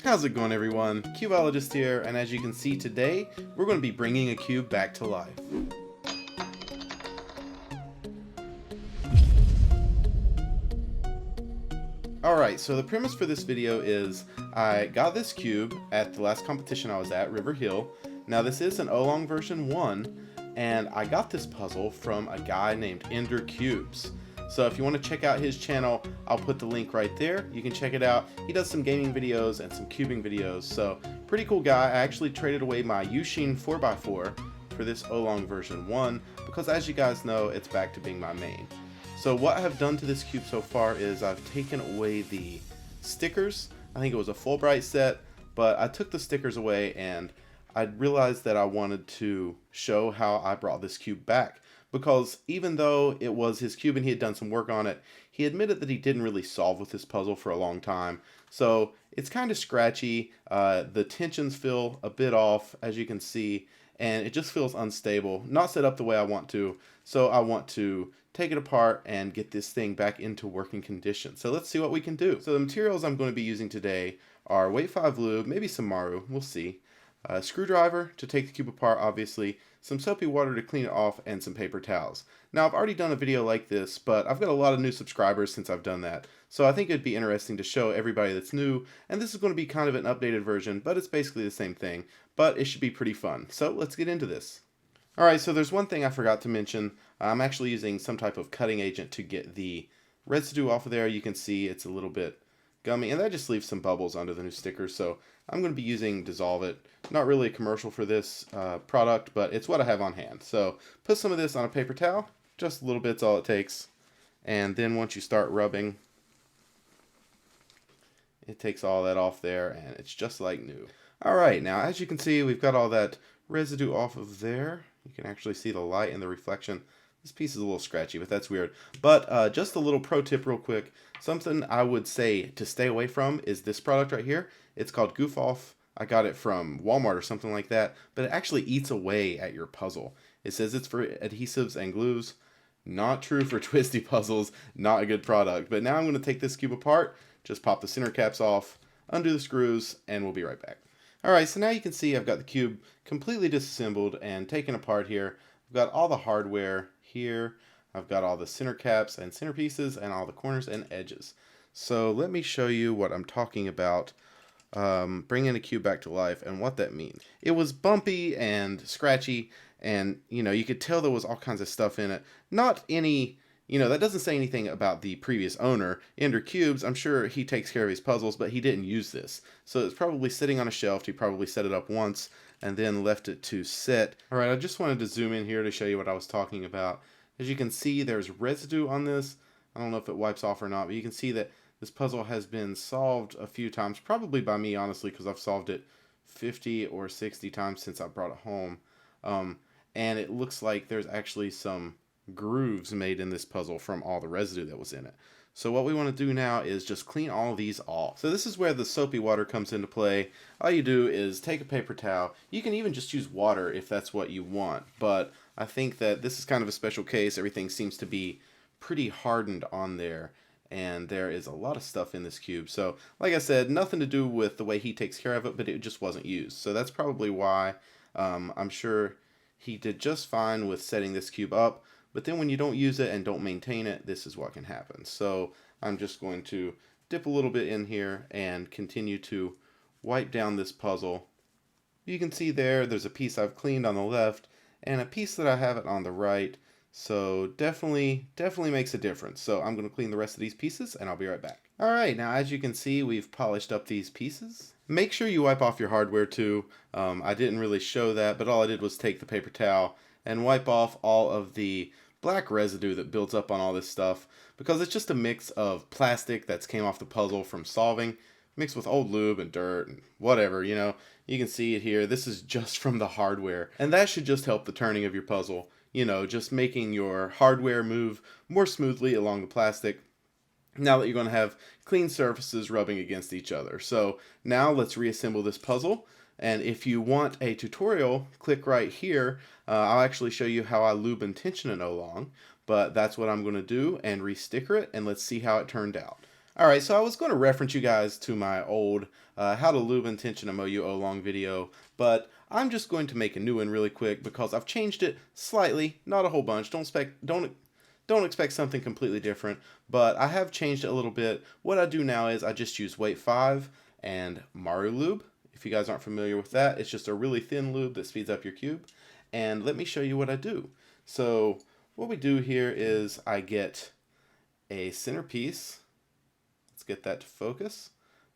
How's it going, everyone? Cubeologist here, and as you can see today, we're going to be bringing a cube back to life. Alright, so the premise for this video is I got this cube at the last competition I was at, River Hill. Now this is an AoLong version 1, and I got this puzzle from a guy named Ender Cubes. So if you want to check out his channel, I'll put the link right there. You can check it out. He does some gaming videos and some cubing videos, so pretty cool guy. I actually traded away my Yushin 4x4 for this AoLong version 1 because, as you guys know, it's back to being my main. So what I've done to this cube so far is I've taken away the stickers. I think it was a Fulbright set, but I took the stickers away and I realized that I wanted to show how I brought this cube back. Because even though it was his cube and he had done some work on it, he admitted that he didn't really solve with this puzzle for a long time. So it's kind of scratchy, the tensions feel a bit off, as you can see, and it just feels unstable, not set up the way I want to. So I want to take it apart and get this thing back into working condition. So let's see what we can do. So the materials I'm going to be using today are weight 5 lube, maybe some Maru, we'll see. A screwdriver to take the cube apart, obviously, some soapy water to clean it off, and some paper towels. Now, I've already done a video like this, but I've got a lot of new subscribers since I've done that, so I think it'd be interesting to show everybody that's new, and this is going to be kind of an updated version, but it's basically the same thing, but it should be pretty fun. So let's get into this. Alright, so there's one thing I forgot to mention. I'm actually using some type of cutting agent to get the residue off of there. You can see it's a little bit gummy, and that just leaves some bubbles under the new stickers, so I'm going to be using Dissolve It. Not really a commercial for this product, but it's what I have on hand. So put some of this on a paper towel, just a little bit's all it takes, and then once you start rubbing, it takes all that off there, and it's just like new. Alright, now as you can see, we've got all that residue off of there. You can actually see the light and the reflection. This piece is a little scratchy, but that's weird. But just a little pro tip real quick. Something I would say to stay away from is this product right here. It's called Goof Off. I got it from Walmart or something like that, but it actually eats away at your puzzle. It says it's for adhesives and glues. Not true for twisty puzzles. Not a good product. But now I'm going to take this cube apart, just pop the center caps off, undo the screws, and we'll be right back. Alright, so now you can see I've got the cube completely disassembled and taken apart here. I've got all the hardware here. I've got all the center caps and center pieces and all the corners and edges. So let me show you what I'm talking about, bringing a cube back to life and what that means. It was bumpy and scratchy, and you could tell there was all kinds of stuff in it. Not any, that doesn't say anything about the previous owner, Ender Cubes. I'm sure he takes care of his puzzles, but he didn't use this. So it's probably sitting on a shelf. He probably set it up once and then left it to sit. Alright, I just wanted to zoom in here to show you what I was talking about. As you can see, there's residue on this. I don't know if it wipes off or not, but you can see that this puzzle has been solved a few times, probably by me, honestly, because I've solved it 50 or 60 times since I brought it home. And it looks like there's actually some grooves made in this puzzle from all the residue that was in it. So what we want to do now is just clean all of these off. So this is where the soapy water comes into play. All you do is take a paper towel. You can even just use water if that's what you want, but I think that this is kind of a special case. Everything seems to be pretty hardened on there, and there is a lot of stuff in this cube. So like I said, nothing to do with the way he takes care of it, but it just wasn't used. So that's probably why. I'm sure he did just fine with setting this cube up. But then when you don't use it and don't maintain it, this is what can happen. So I'm just going to dip a little bit in here and continue to wipe down this puzzle. You can see there's a piece I've cleaned on the left and a piece that I haven't on the right. So definitely makes a difference. So I'm going to clean the rest of these pieces and I'll be right back. Alright, now as you can see, we've polished up these pieces. Make sure you wipe off your hardware too. I didn't really show that, but all I did was take the paper towel and wipe off all of the black residue that builds up on all this stuff, because it's just a mix of plastic that's came off the puzzle from solving, mixed with old lube and dirt and whatever, you can see it here. This is just from the hardware, and that should just help the turning of your puzzle, just making your hardware move more smoothly along the plastic now that you're going to have clean surfaces rubbing against each other. So now let's reassemble this puzzle. And if you want a tutorial, click right here. I'll actually show you how I lube and tension an AoLong, but that's what I'm going to do and re-sticker it, and let's see how it turned out. Alright, so I was going to reference you guys to my old how to lube and tension a MOU AoLong video, but I'm just going to make a new one really quick because I've changed it slightly, not a whole bunch. Don't expect something completely different, but I have changed it a little bit. What I do now is I just use weight 5 and Maru Lube. If you guys aren't familiar with that, it's just a really thin lube that speeds up your cube. And let me show you what I do. So what we do here is I get a centerpiece. Let's get that to focus.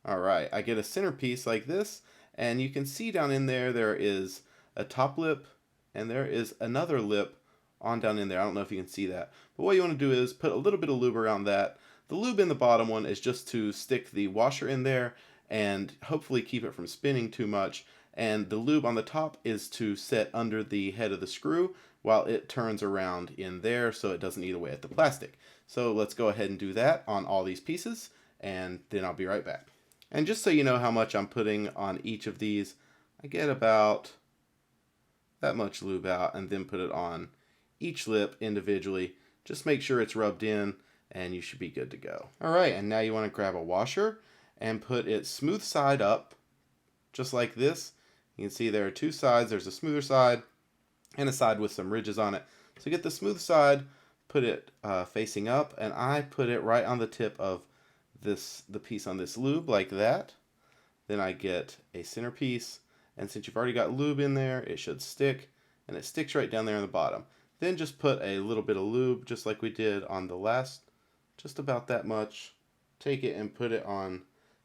Alright, I get a centerpiece like this, and you can see down in there is a top lip, and there is another lip on down in there. I don't know if you can see that. But what you want to do is put a little bit of lube around that. The lube in the bottom one is just to stick the washer in there and hopefully keep it from spinning too much. And the lube on the top is to set under the head of the screw while it turns around in there so it doesn't eat away at the plastic. So let's go ahead and do that on all these pieces, and then I'll be right back. And just so you know how much I'm putting on each of these, I get about that much lube out and then put it on each lip individually. Just make sure it's rubbed in and you should be good to go. Alright, and now you want to grab a washer and put it smooth side up, just like this. You can see there are two sides. There's a smoother side and a side with some ridges on it. So get the smooth side, put it facing up, and I put it right on the tip of the piece on this lube like that. Then I get a centerpiece, and since you've already got lube in there, it should stick, and it sticks right down there on the bottom. Then just put a little bit of lube, just like we did on the last, just about that much. Take it and put it on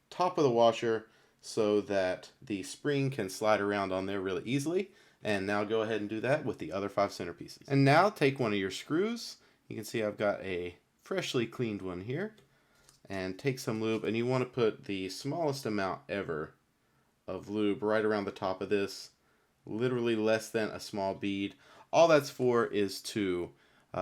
top of the washer so that the spring can slide around on there really easily. And now go ahead and do that with the other 5 centerpieces. And now take one of your screws. You can see I've got a freshly cleaned one here. And take some lube, and you want to put the smallest amount ever of lube right around the top of this, literally less than a small bead. All that's for is to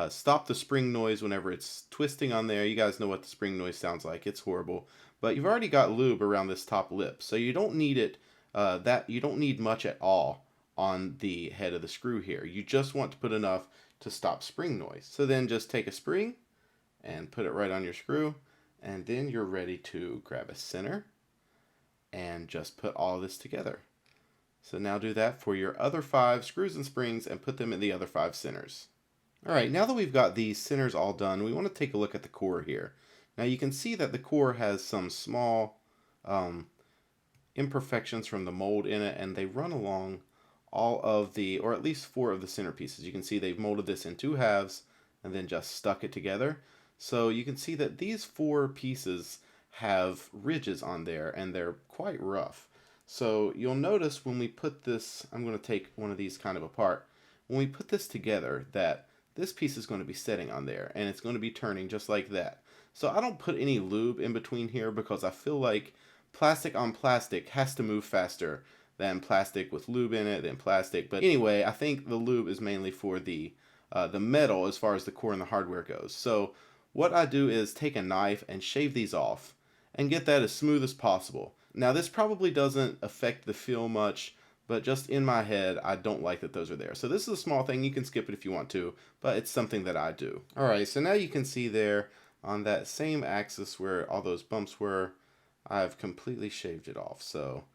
stop the spring noise whenever it's twisting on there. You guys know what the spring noise sounds like. It's horrible. But you've already got lube around this top lip, so you don't need it. You don't need much at all on the head of the screw here. You just want to put enough to stop spring noise. So then just take a spring and put it right on your screw. And then you're ready to grab a center and just put all this together. So now do that for your other 5 screws and springs and put them in the other 5 centers. Alright, now that we've got these centers all done, we want to take a look at the core here. Now you can see that the core has some small imperfections from the mold in it, and they run along all of the, or at least 4 of the centerpieces. You can see they've molded this in 2 halves and then just stuck it together. So you can see that these 4 pieces have ridges on there, and they're quite rough. So you'll notice when we put this, I'm going to take one of these kind of apart, when we put this together that this piece is going to be setting on there, and it's going to be turning just like that. So I don't put any lube in between here because I feel like plastic on plastic has to move faster than plastic with lube in it than plastic. But anyway, I think the lube is mainly for the metal as far as the core and the hardware goes. So what I do is take a knife and shave these off and get that as smooth as possible. Now this probably doesn't affect the feel much, but just in my head, I don't like that those are there. So this is a small thing. You can skip it if you want to, but it's something that I do. Alright, so now you can see there on that same axis where all those bumps were, I've completely shaved it off. So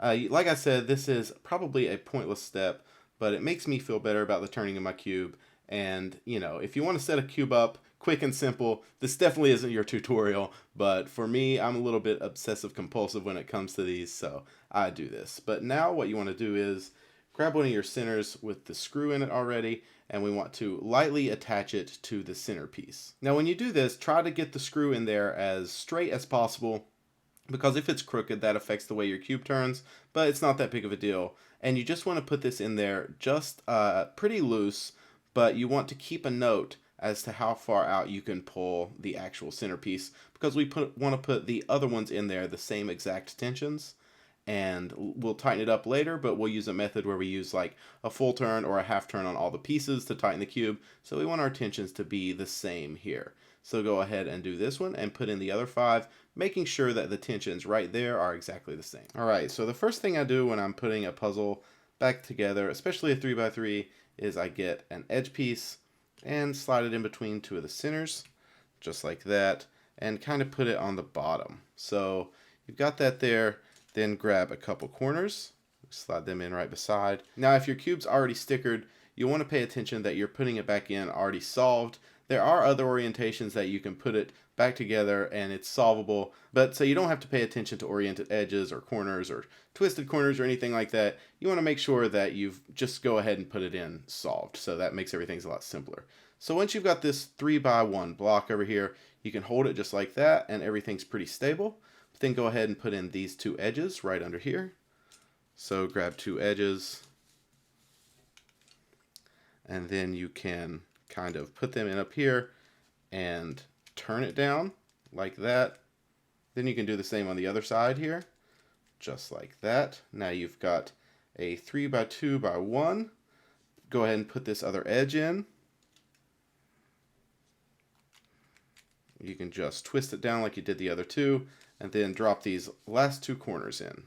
like I said, this is probably a pointless step, but it makes me feel better about the turning of my cube. And, you know, if you want to set a cube up quick and simple, this definitely isn't your tutorial, but for me, I'm a little bit obsessive compulsive when it comes to these, so I do this. But now what you want to do is grab one of your centers with the screw in it already, and we want to lightly attach it to the centerpiece. Now when you do this, try to get the screw in there as straight as possible, because if it's crooked, that affects the way your cube turns, but it's not that big of a deal. And you just want to put this in there just pretty loose, but you want to keep a note as to how far out you can pull the actual centerpiece, because we want to put the other ones in there the same exact tensions, and we'll tighten it up later, but we'll use a method where we use like a full turn or a half turn on all the pieces to tighten the cube. So we want our tensions to be the same here. So go ahead and do this one and put in the other 5, making sure that the tensions right there are exactly the same. Alright, so the first thing I do when I'm putting a puzzle back together, especially a 3x3, is I get an edge piece and slide it in between 2 of the centers, just like that. and kind of put it on the bottom. So you've got that there, then grab a couple corners, slide them in right beside. Now if your cube's already stickered, you want to pay attention that you're putting it back in already solved. There are other orientations that you can put it back together and it's solvable, but so you don't have to pay attention to oriented edges or corners or twisted corners or anything like that. You want to make sure that you've just go ahead and put it in solved, so that makes everything a lot simpler. So once you've got this 3x1 block over here, you can hold it just like that and everything's pretty stable. But then go ahead and put in these two edges right under here. So grab two edges and then you can kind of put them in up here and turn it down like that. Then you can do the same on the other side here, just like that. Now you've got a 3x2x1. Go ahead and put this other edge in. You can just twist it down like you did the other two, and then drop these last two corners in.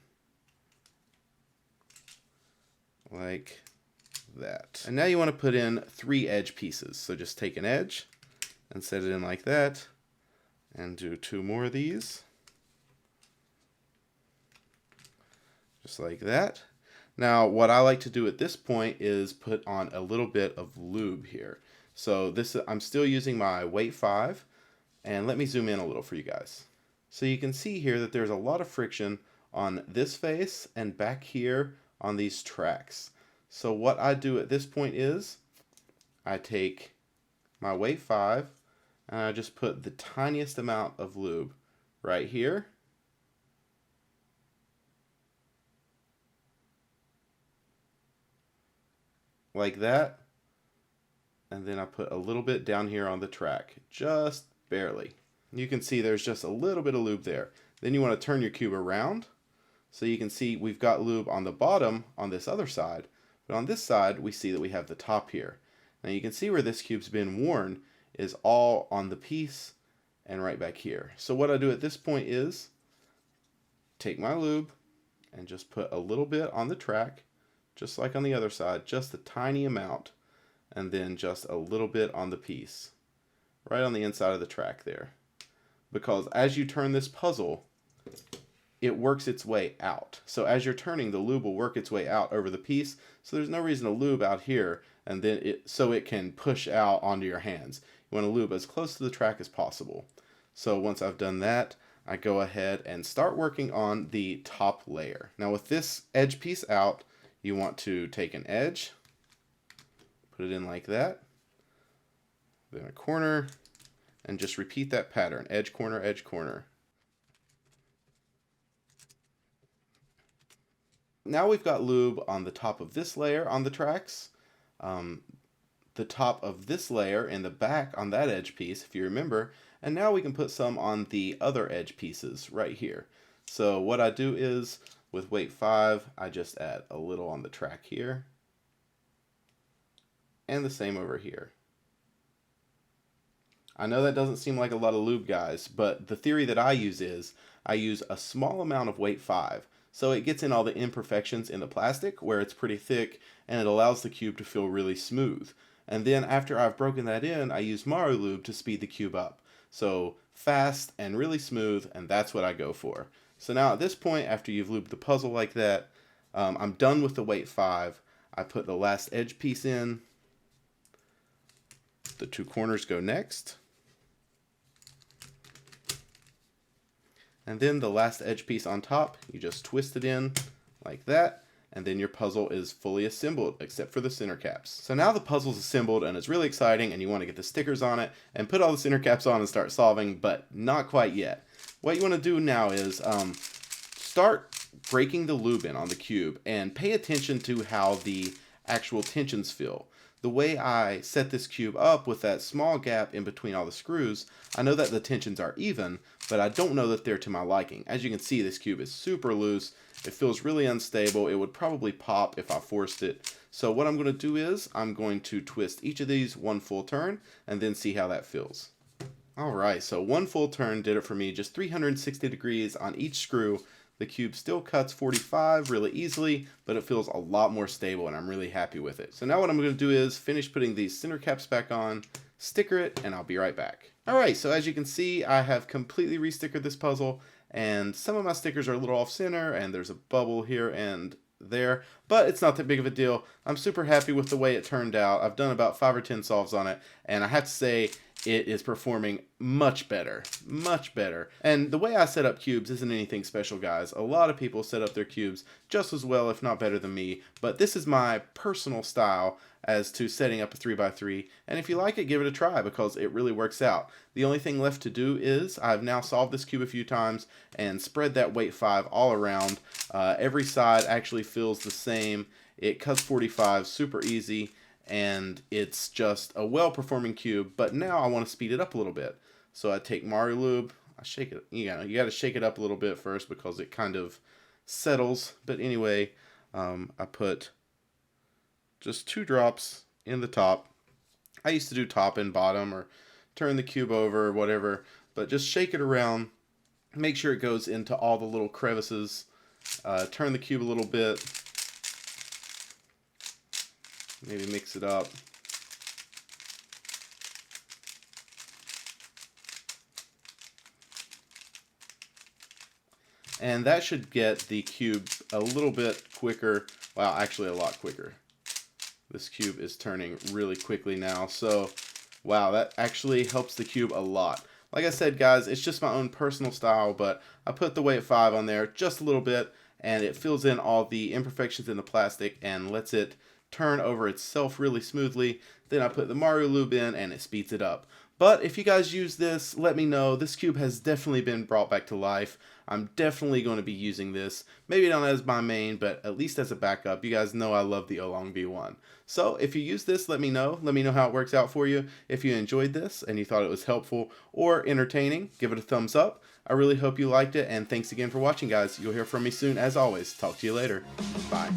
Like that. And now you want to put in 3 edge pieces. So just take an edge and set it in like that, and do 2 more of these. Just like that. Now what I like to do at this point is put on a little bit of lube here. So this, I'm still using my weight 5, and let me zoom in a little for you guys. So you can see here that there's a lot of friction on this face and back here on these tracks. So what I do at this point is I take my weight 5 and I just put the tiniest amount of lube right here. Like that. And then I put a little bit down here on the track, just barely. You can see there's just a little bit of lube there. Then you want to turn your cube around so you can see we've got lube on the bottom on this other side, but on this side we see that we have the top here. Now you can see where this cube's been worn is all on the piece and right back here. So what I do at this point is take my lube and just put a little bit on the track, just like on the other side, just a tiny amount, and then just a little bit on the piece, right on the inside of the track there. Because as you turn this puzzle, it works its way out. So as you're turning, the lube will work its way out over the piece, so there's no reason to lube out here, and then so it can push out onto your hands. You want to lube as close to the track as possible. So once I've done that, I go ahead and start working on the top layer. Now with this edge piece out, you want to take an edge, put it in like that, then a corner, and just repeat that pattern, edge, corner, edge, corner. Now we've got lube on the top of this layer on the tracks, the top of this layer in the back on that edge piece, if you remember, and now we can put some on the other edge pieces right here. So what I do is, with weight 5, I just add a little on the track here, and the same over here. I know that doesn't seem like a lot of lube, guys, but the theory that I use is, I use a small amount of weight 5, so it gets in all the imperfections in the plastic where it's pretty thick, and it allows the cube to feel really smooth. And then after I've broken that in, I use Maru Lube to speed the cube up. So fast and really smooth, and that's what I go for. So now at this point, after you've lubed the puzzle like that, I'm done with the weight 5. I put the last edge piece in. The 2 corners go next. And then the last edge piece on top, you just twist it in like that. And then your puzzle is fully assembled, except for the center caps. So now the puzzle's assembled and it's really exciting, and you want to get the stickers on it and put all the center caps on and start solving, but not quite yet. What you want to do now is start breaking the lube in on the cube and pay attention to how the actual tensions feel. The way I set this cube up with that small gap in between all the screws, I know that the tensions are even, but I don't know that they're to my liking. As you can see, this cube is super loose. It feels really unstable. It would probably pop if I forced it. So what I'm going to do is I'm going to twist each of these 1 full turn and then see how that feels. Alright, so 1 full turn did it for me, just 360 degrees on each screw. The cube still cuts 45 really easily, but it feels a lot more stable, and I'm really happy with it. So now what I'm going to do is finish putting these center caps back on, sticker it, and I'll be right back. Alright, so as you can see, I have completely restickered this puzzle, and some of my stickers are a little off center, and there's a bubble here and there, but it's not that big of a deal. I'm super happy with the way it turned out. I've done about 5 or 10 solves on it, and I have to say it is performing much better. And the way I set up cubes isn't anything special, guys. A lot of people set up their cubes just as well, if not better than me, but this is my personal style as to setting up a 3x3, and if you like it, give it a try because it really works out. The only thing left to do is I've now solved this cube a few times and spread that weight 5 all around. Every side actually feels the same. It cuts 45 super easy, and it's just a well-performing cube. But now I want to speed it up a little bit. So I take Mario Lube, I shake it. You got to shake it up a little bit first because it kind of settles. But anyway, I put just 2 drops in the top. I used to do top and bottom or turn the cube over or whatever, but just shake it around. Make sure it goes into all the little crevices. Turn the cube a little bit. Maybe mix it up. And that should get the cube a little bit quicker. Well, actually a lot quicker. This cube is turning really quickly now. So, wow, that actually helps the cube a lot. Like I said, guys, it's just my own personal style, but I put the weight 5 on there just a little bit, and it fills in all the imperfections in the plastic and lets it turn over itself really smoothly. Then I put the Mario Lube in, and it speeds it up. But if you guys use this, let me know. This cube has definitely been brought back to life. I'm definitely going to be using this. Maybe not as my main, but at least as a backup. You guys know I love the AoLong V1. So if you use this, let me know. Let me know how it works out for you. If you enjoyed this and you thought it was helpful or entertaining, give it a thumbs up. I really hope you liked it, and thanks again for watching, guys. You'll hear from me soon, as always. Talk to you later. Bye.